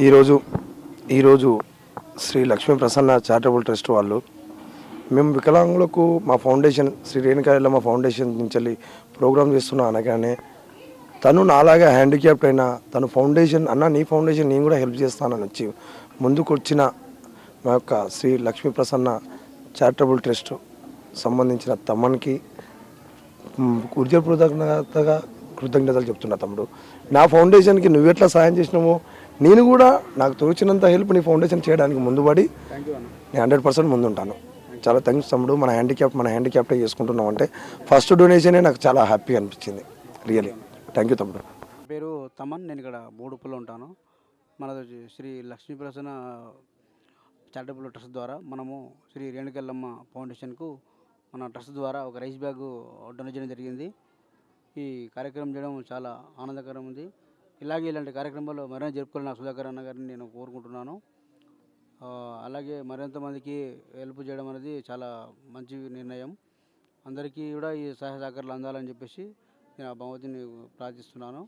ఈరోజు Shri Lakshmi Prasanna charitable trust వాళ్ళు మేము వికలాంగులకు మా ఫౌండేషన్ శ్రీ రేణుకా ఎల్లమ్మ ఫౌండేషన్ నుంచి ప్రోగ్రామ్ చేస్తున్నా అనగానే తను నాలాగా హ్యాండిక్యాప్ట్ అయినా తను ఫౌండేషన్ అన్న నీ ఫౌండేషన్ నేను కూడా హెల్ప్ చేస్తానని వచ్చి ముందుకు వచ్చిన మా యొక్క శ్రీ లక్ష్మీ ప్రసన్న చారిటబుల్ ట్రస్ట్ సంబంధించిన తమ్మనికి కృతజ్ఞతలు చెప్తున్నా తమ్ముడు. నా ఫౌండేషన్కి నువ్వు ఎట్లా సాయం చేసినావో నేను కూడా నాకు తోచినంత హెల్ప్ నీ ఫౌండేషన్ చేయడానికి ముందుపడి నేను 100% ముందుంటాను. చాలా థ్యాంక్స్ తమ్ముడు. మన హ్యాండిక్యాప్టే చేసుకుంటున్నాం అంటే ఫస్ట్ డొనేషనే నాకు చాలా హ్యాపీ అనిపించింది. రియలీ థ్యాంక్ యూ తమ్ముడు. పేరు తమన్, నేను ఇక్కడ మూడుపుల్లో ఉంటాను. మనది శ్రీ లక్ష్మీ ప్రసన్న చారిటబుల్ ట్రస్ట్ ద్వారా మనము శ్రీ రేణుకెల్లమ్మ ఫౌండేషన్కు మన ట్రస్ట్ ద్వారా ఒక రైస్ బ్యాగ్ డొనేట్ చేయడం జరిగింది. ఈ కార్యక్రమం చేయడం చాలా ఆనందకరం ఉంది. ఇలాంటి కార్యక్రమాలు మరింత జరుపుకోవాలని నాకు సుధాకర్ అన్న గారిని నేను కోరుకుంటున్నాను. అలాగే మరింతమందికి హెల్ప్ చేయడం అనేది చాలా మంచి నిర్ణయం. అందరికీ కూడా ఈ సహాయ సహకారాలు అందాలని చెప్పేసి నేను ఆ భగవతిని ప్రార్థిస్తున్నాను.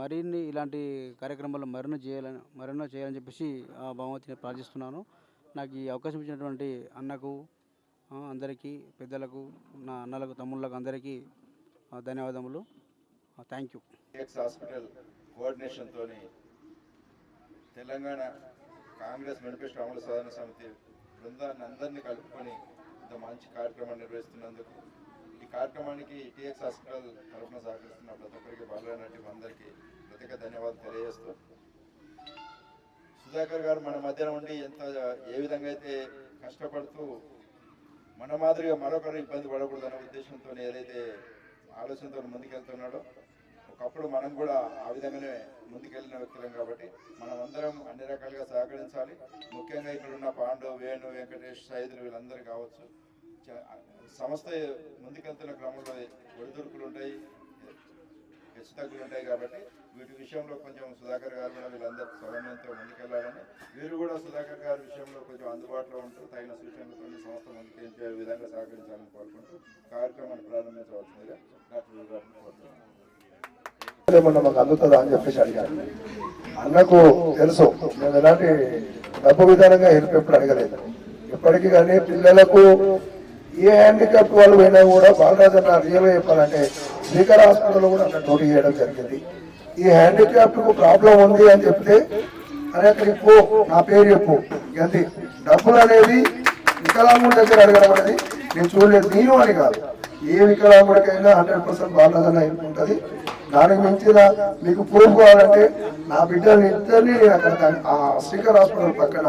మరిన్ని ఇలాంటి కార్యక్రమాలు మరెన్నో చేయాలని చెప్పేసి ఆ భగవతిని ప్రార్థిస్తున్నాను. నాకు ఈ అవకాశం ఇచ్చినటువంటి అన్నకు, అందరికీ, పెద్దలకు, నా అన్నలకు, తమ్ముళ్ళకు అందరికీ ధన్యవాదములు. Thank you. హాస్పిటల్ కోఆర్డినేషన్తో తెలంగాణ కాంగ్రెస్ మేనిఫెస్టో అమలు సాధన సమితి బృందాన్ని అందరినీ కలుపుకొని ఇంత మంచి కార్యక్రమాన్ని నిర్వహిస్తున్నందుకు, ఈ కార్యక్రమానికి టీఎక్స్ హాస్పిటల్ తరఫున సహకరిస్తున్న ప్రతి ఒక్కరికి బాలనటి అందరికీ ప్రత్యేక ధన్యవాదాలు తెలియజేస్తూ, సుధాకర్ గారు మన మధ్యన ఉండి ఏ విధంగా అయితే కష్టపడుతూ మన మాదిరిగా మరొకరు ఇబ్బంది పడకూడదనే ఉద్దేశంతో ఏదైతే ఆలోచనతో ముందుకెళ్తున్నాడో, ఒకప్పుడు మనం కూడా ఆ విధంగానే ముందుకెళ్ళిన వ్యక్తులం కాబట్టి మనం అందరం అన్ని రకాలుగా సహకరించాలి. ముఖ్యంగా ఇక్కడ ఉన్న పాండు, వేణు, వెంకటేష్, సైదులు వీళ్ళందరూ కావచ్చు. సంస్థ ముందుకెళ్తున్న క్రమంలో ఒడిదుడుకులు ఉంటాయి, హెచ్చుతగ్గులు ఉంటాయి కాబట్టి వీటి విషయంలో కొంచెం సుధాకర్ గారు కూడా వీళ్ళందరూ సమన్వయంతో ముందుకెళ్లాలని, వీరు కూడా సుధాకర్ గారి విషయంలో కొంచెం అందుబాటులో ఉంటూ తగిన సూచనలతో సంస్థ ముందుకెళ్ళే విధంగా సహకరించాలని కోరుకుంటూ కార్యక్రమాన్ని ప్రారంభించవలసిందిగా డాక్టర్ గారిని కోరుతున్నాను. ఏమన్నా మాకు అందుతుందా అని చెప్పేసి అడిగారు. అన్నకు తెలుసు మేము ఎలాంటి డబ్బు విధానంగా హెల్ప్ ఎప్పుడు అడగలేదు. ఎప్పటికీ కానీ పిల్లలకు ఏ హ్యాండిక్యాప్ వాళ్ళు పోయినా కూడా బాలరాజు అన్న రియల్గా చెప్పాలంటే శ్రీకర్ హాస్పిటల్లో కూడా అన్న డ్యూటీ చేయడం జరిగింది. ఈ హ్యాండిక్యాప్కు ప్రాబ్లం ఉంది అని చెప్తే అరే అక్కడికి పో, నా పేరు చెప్పు, అది డబ్బులు అనేది వికలాంగుడి దగ్గర అడగడం అనేది నేను చూడలేదు. నేను అని కాదు, ఏ వికలాంగుడికైనా 100% బాలరాజు అన్న హెల్ప్ ఉంటుంది. దానికి మించిన మీకు ప్రూఫ్ కావాలంటే నా బిడ్డని ఇద్దరిని నేను అక్కడ శ్రీకర్ హాస్పిటల్ పక్కన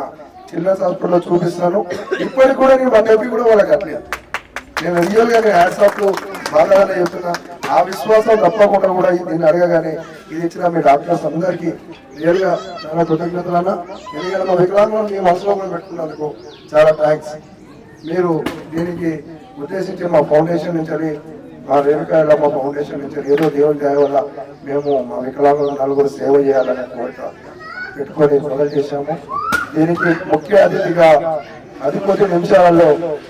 చిల్డ్రన్స్ హాస్పిటల్లో చూపిస్తాను. ఇప్పటికి కూడా నేను 1 కూడా వాళ్ళకి అట్లేదు. నేను రియల్గా నేను హ్యాట్సాప్లో బాగానే చెప్తున్నా. ఆ విశ్వాసం తప్పకుండా కూడా దీన్ని అడగగానే ఇది ఇచ్చిన మీ డాక్టర్స్ అందరికీ రియల్గా చాలా కృతజ్ఞతలు అన్న. ఎందుకంటే మా వికలాంగులను మీ మనసులో కూడా పెట్టుకున్నందుకు చాలా థ్యాంక్స్. మీరు దీనికి ఉద్దేశించి మా ఫౌండేషన్ నుంచి, మా రేణుకా ఎల్లమ్మ ఫౌండేషన్ నుంచి ఏదో దేవుని దయ వల్ల మేము మా వికలాంగులు నలుగురు సేవ చేయాలనే కోరిక పెట్టుకొని మొదలు చేశాము. దీనికి ముఖ్య అతిథిగా 10 నిమిషాలలో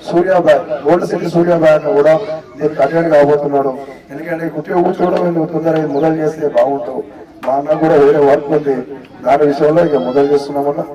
సూర్యాబాయ్, ఓల్డ్ సిటీ సూర్యాబాయ్ కూడా దీనికి అటెండ్ కాబోతున్నాడు. ఎందుకంటే కుట్టిగా కూర్చోవడం ఎందుకు తొందరగా మొదలు చేస్తే బాగుంటావు. మా అన్న కూడా వేరే వర్క్ ఉంది, దాని విషయంలో ఇక మొదలు చేస్తున్నామన్నా.